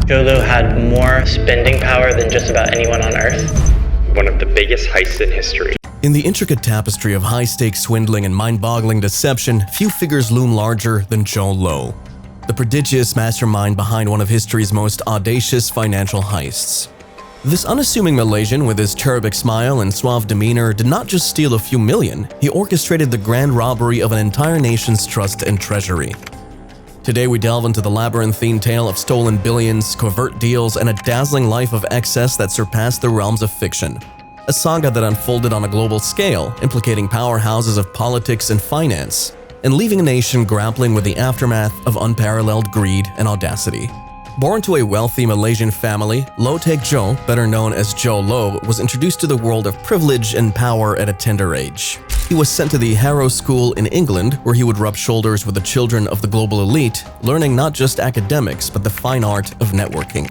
Jho Low had more spending power than just about anyone on earth. One of the biggest heists in history. In the intricate tapestry of high-stakes swindling and mind-boggling deception, few figures loom larger than Jho Low, the prodigious mastermind behind one of history's most audacious financial heists. This unassuming Malaysian with his cherubic smile and suave demeanor did not just steal a few million, he orchestrated the grand robbery of an entire nation's trust and treasury. Today we delve into the labyrinthine tale of stolen billions, covert deals, and a dazzling life of excess that surpassed the realms of fiction. A saga that unfolded on a global scale, implicating powerhouses of politics and finance, and leaving a nation grappling with the aftermath of unparalleled greed and audacity. Born to a wealthy Malaysian family, Low Taek Jho, better known as Jho Low, was introduced to the world of privilege and power at a tender age. He was sent to the Harrow School in England, where he would rub shoulders with the children of the global elite, learning not just academics but the fine art of networking.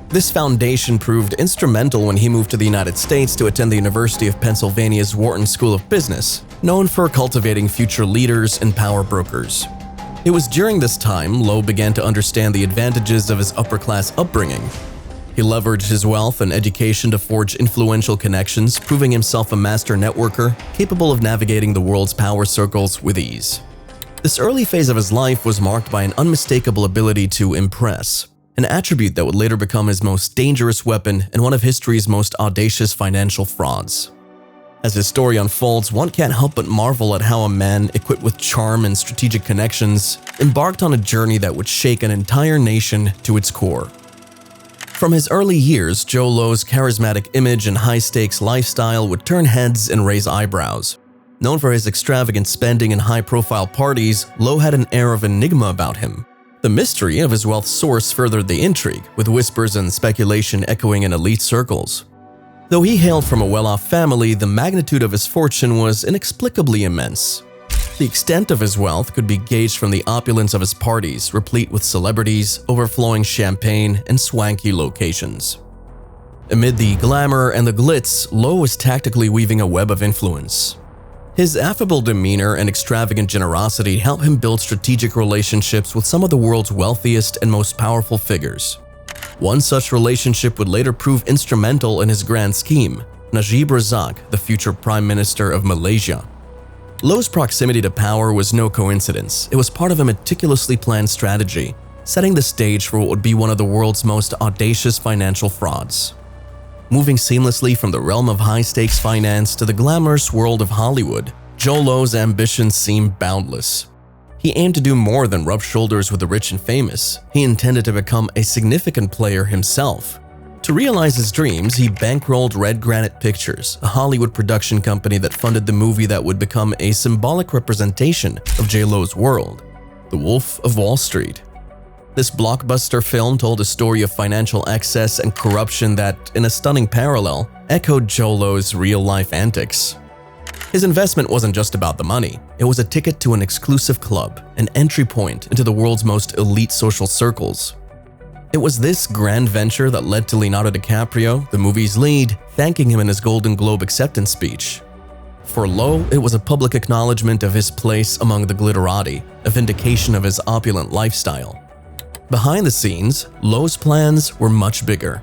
This foundation proved instrumental when he moved to the United States to attend the University of Pennsylvania's Wharton School of Business, known for cultivating future leaders and power brokers. It was during this time Low began to understand the advantages of his upper-class upbringing. He leveraged his wealth and education to forge influential connections, proving himself a master networker capable of navigating the world's power circles with ease. This early phase of his life was marked by an unmistakable ability to impress, an attribute that would later become his most dangerous weapon and one of history's most audacious financial frauds. As his story unfolds, one can't help but marvel at how a man equipped with charm and strategic connections embarked on a journey that would shake an entire nation to its core. From his early years, Jho Low's charismatic image and high-stakes lifestyle would turn heads and raise eyebrows. Known for his extravagant spending and high-profile parties, Low had an air of enigma about him. The mystery of his wealth source furthered the intrigue, with whispers and speculation echoing in elite circles. Though he hailed from a well-off family, the magnitude of his fortune was inexplicably immense. The extent of his wealth could be gauged from the opulence of his parties, replete with celebrities, overflowing champagne, and swanky locations. Amid the glamour and the glitz, Low was tactically weaving a web of influence. His affable demeanor and extravagant generosity helped him build strategic relationships with some of the world's wealthiest and most powerful figures. One such relationship would later prove instrumental in his grand scheme, Najib Razak, the future Prime Minister of Malaysia. Low's proximity to power was no coincidence. It was part of a meticulously planned strategy, setting the stage for what would be one of the world's most audacious financial frauds. Moving seamlessly from the realm of high-stakes finance to the glamorous world of Hollywood, Jho Low's ambitions seemed boundless. He aimed to do more than rub shoulders with the rich and famous. He intended to become a significant player himself. To realize his dreams, he bankrolled Red Granite Pictures, a Hollywood production company that funded the movie that would become a symbolic representation of Jho Low's world, The Wolf of Wall Street. This blockbuster film told a story of financial excess and corruption that, in a stunning parallel, echoed Jho Low's real-life antics. His investment wasn't just about the money. It was a ticket to an exclusive club, an entry point into the world's most elite social circles. It was this grand venture that led to Leonardo DiCaprio, the movie's lead, thanking him in his Golden Globe acceptance speech. For Low, it was a public acknowledgement of his place among the glitterati, a vindication of his opulent lifestyle. Behind the scenes, Low's plans were much bigger.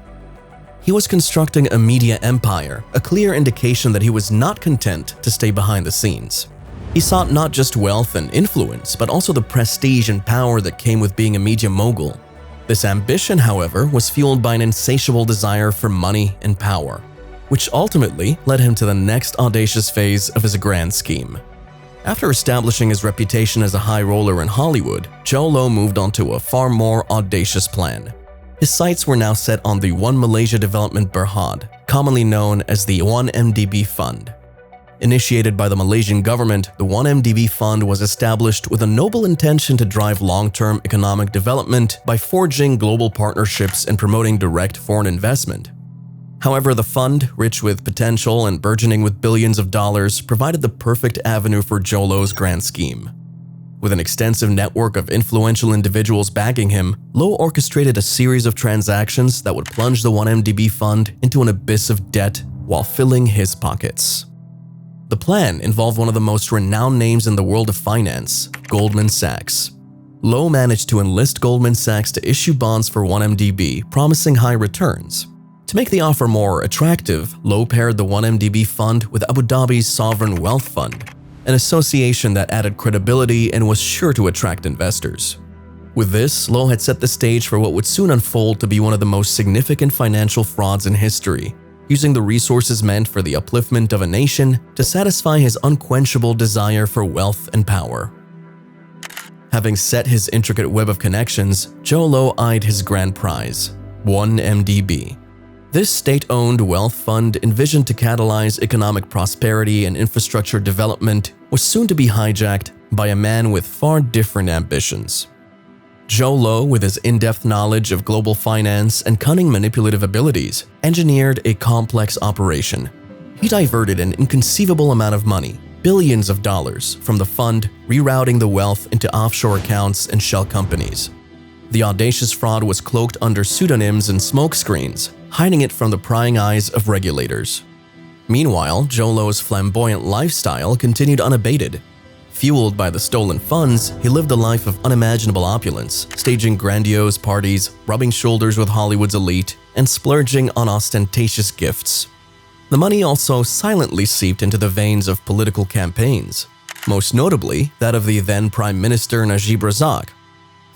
He was constructing a media empire, a clear indication that he was not content to stay behind the scenes. He sought not just wealth and influence, but also the prestige and power that came with being a media mogul. This ambition, however, was fueled by an insatiable desire for money and power, which ultimately led him to the next audacious phase of his grand scheme. After establishing his reputation as a high roller in Hollywood, Jho Low moved on to a far more audacious plan. His sights were now set on the One Malaysia Development Berhad, commonly known as the 1MDB Fund. Initiated by the Malaysian government, the 1MDB Fund was established with a noble intention to drive long-term economic development by forging global partnerships and promoting direct foreign investment. However, the fund, rich with potential and burgeoning with billions of dollars, provided the perfect avenue for Jho Low's grand scheme. With an extensive network of influential individuals backing him, Low orchestrated a series of transactions that would plunge the 1MDB Fund into an abyss of debt while filling his pockets. The plan involved one of the most renowned names in the world of finance, Goldman Sachs. Low managed to enlist Goldman Sachs to issue bonds for 1MDB, promising high returns. To make the offer more attractive, Low paired the 1MDB fund with Abu Dhabi's Sovereign Wealth Fund, an association that added credibility and was sure to attract investors. With this, Low had set the stage for what would soon unfold to be one of the most significant financial frauds in history, using the resources meant for the upliftment of a nation to satisfy his unquenchable desire for wealth and power. Having set his intricate web of connections, Jho Low eyed his grand prize, 1MDB. This state-owned wealth fund, envisioned to catalyze economic prosperity and infrastructure development, was soon to be hijacked by a man with far different ambitions. Jho Low, with his in-depth knowledge of global finance and cunning manipulative abilities, engineered a complex operation. He diverted an inconceivable amount of money, billions of dollars, from the fund, rerouting the wealth into offshore accounts and shell companies. The audacious fraud was cloaked under pseudonyms and smokescreens, hiding it from the prying eyes of regulators. Meanwhile, Jho Low's flamboyant lifestyle continued unabated. Fueled by the stolen funds, he lived a life of unimaginable opulence, staging grandiose parties, rubbing shoulders with Hollywood's elite, and splurging on ostentatious gifts. The money also silently seeped into the veins of political campaigns, most notably that of the then Prime Minister Najib Razak.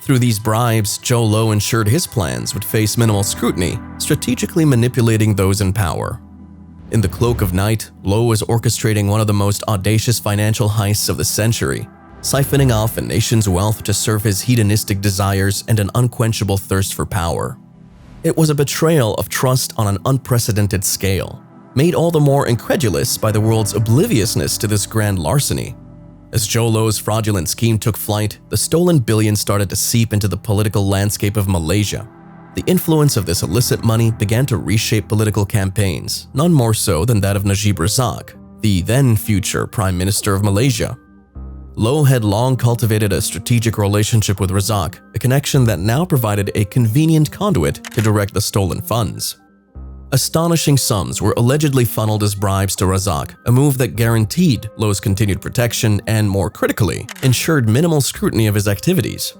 Through these bribes, Jho Low ensured his plans would face minimal scrutiny, strategically manipulating those in power. In the cloak of night, Low was orchestrating one of the most audacious financial heists of the century, siphoning off a nation's wealth to serve his hedonistic desires and an unquenchable thirst for power. It was a betrayal of trust on an unprecedented scale, made all the more incredulous by the world's obliviousness to this grand larceny. As Jho Low's fraudulent scheme took flight, the stolen billions started to seep into the political landscape of Malaysia. The influence of this illicit money began to reshape political campaigns, none more so than that of Najib Razak, the then future Prime Minister of Malaysia. Low had long cultivated a strategic relationship with Razak, a connection that now provided a convenient conduit to direct the stolen funds. Astonishing sums were allegedly funneled as bribes to Razak, a move that guaranteed Low's continued protection and, more critically, ensured minimal scrutiny of his activities.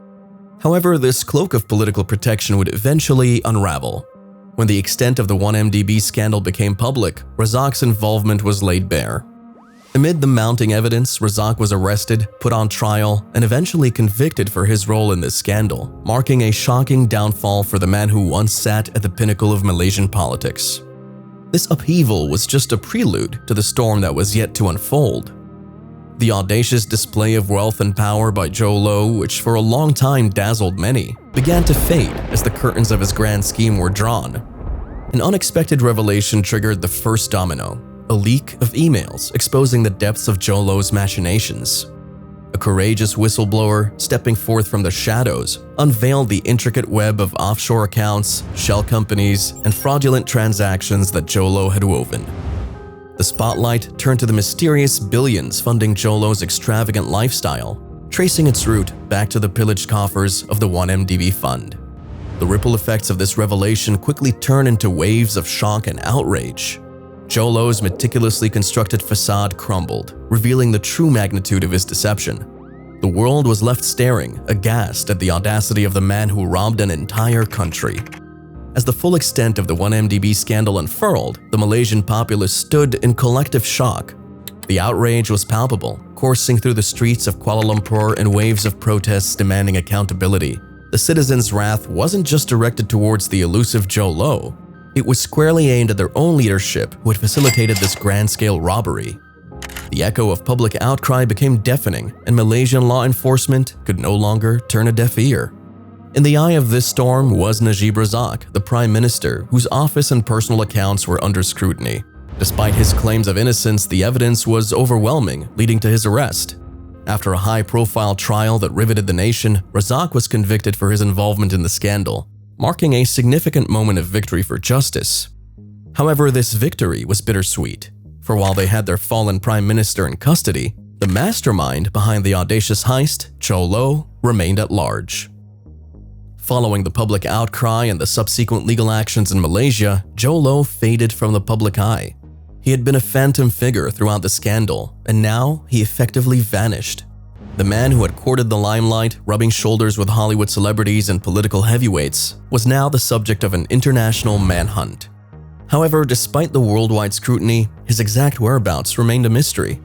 However, this cloak of political protection would eventually unravel. When the extent of the 1MDB scandal became public, Razak's involvement was laid bare. Amid the mounting evidence, Razak was arrested, put on trial, and eventually convicted for his role in this scandal, marking a shocking downfall for the man who once sat at the pinnacle of Malaysian politics. This upheaval was just a prelude to the storm that was yet to unfold. The audacious display of wealth and power by Jho Low, which for a long time dazzled many, began to fade as the curtains of his grand scheme were drawn. An unexpected revelation triggered the first domino, a leak of emails exposing the depths of Jho Low's machinations. A courageous whistleblower, stepping forth from the shadows, unveiled the intricate web of offshore accounts, shell companies, and fraudulent transactions that Jho Low had woven. The spotlight turned to the mysterious billions funding Jho Low's extravagant lifestyle, tracing its root back to the pillaged coffers of the 1MDB fund. The ripple effects of this revelation quickly turned into waves of shock and outrage. Jho Low's meticulously constructed facade crumbled, revealing the true magnitude of his deception. The world was left staring, aghast at the audacity of the man who robbed an entire country. As the full extent of the 1MDB scandal unfurled, the Malaysian populace stood in collective shock. The outrage was palpable, coursing through the streets of Kuala Lumpur in waves of protests demanding accountability. The citizens' wrath wasn't just directed towards the elusive Jho Low. It was squarely aimed at their own leadership who had facilitated this grand-scale robbery. The echo of public outcry became deafening, and Malaysian law enforcement could no longer turn a deaf ear. In the eye of this storm was Najib Razak, the Prime Minister, whose office and personal accounts were under scrutiny. Despite his claims of innocence, the evidence was overwhelming, leading to his arrest. After a high-profile trial that riveted the nation, Razak was convicted for his involvement in the scandal, marking a significant moment of victory for justice. However, this victory was bittersweet, for while they had their fallen Prime Minister in custody, the mastermind behind the audacious heist, Jho Low, remained at large. Following the public outcry and the subsequent legal actions in Malaysia, Jho Low faded from the public eye. He had been a phantom figure throughout the scandal, and now he effectively vanished. The man who had courted the limelight, rubbing shoulders with Hollywood celebrities and political heavyweights, was now the subject of an international manhunt. However, despite the worldwide scrutiny, his exact whereabouts remained a mystery.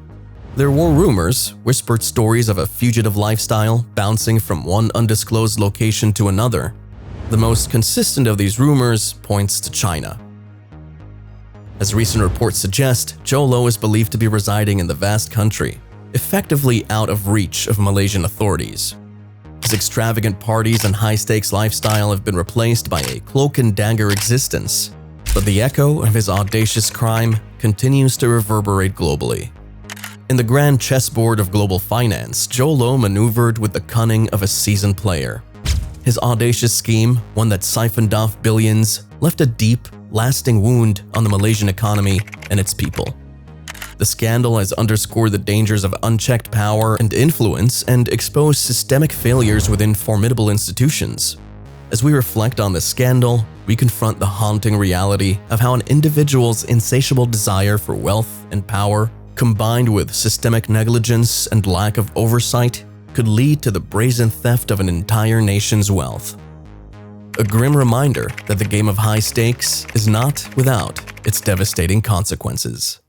There were rumors, whispered stories of a fugitive lifestyle bouncing from one undisclosed location to another. The most consistent of these rumors points to China. As recent reports suggest, Jho Low is believed to be residing in the vast country, effectively out of reach of Malaysian authorities. His extravagant parties and high-stakes lifestyle have been replaced by a cloak-and-dagger existence, but the echo of his audacious crime continues to reverberate globally. In the grand chessboard of global finance, Jho Low maneuvered with the cunning of a seasoned player. His audacious scheme, one that siphoned off billions, left a deep, lasting wound on the Malaysian economy and its people. The scandal has underscored the dangers of unchecked power and influence and exposed systemic failures within formidable institutions. As we reflect on this scandal, we confront the haunting reality of how an individual's insatiable desire for wealth and power, combined with systemic negligence and lack of oversight, could lead to the brazen theft of an entire nation's wealth. A grim reminder that the game of high stakes is not without its devastating consequences.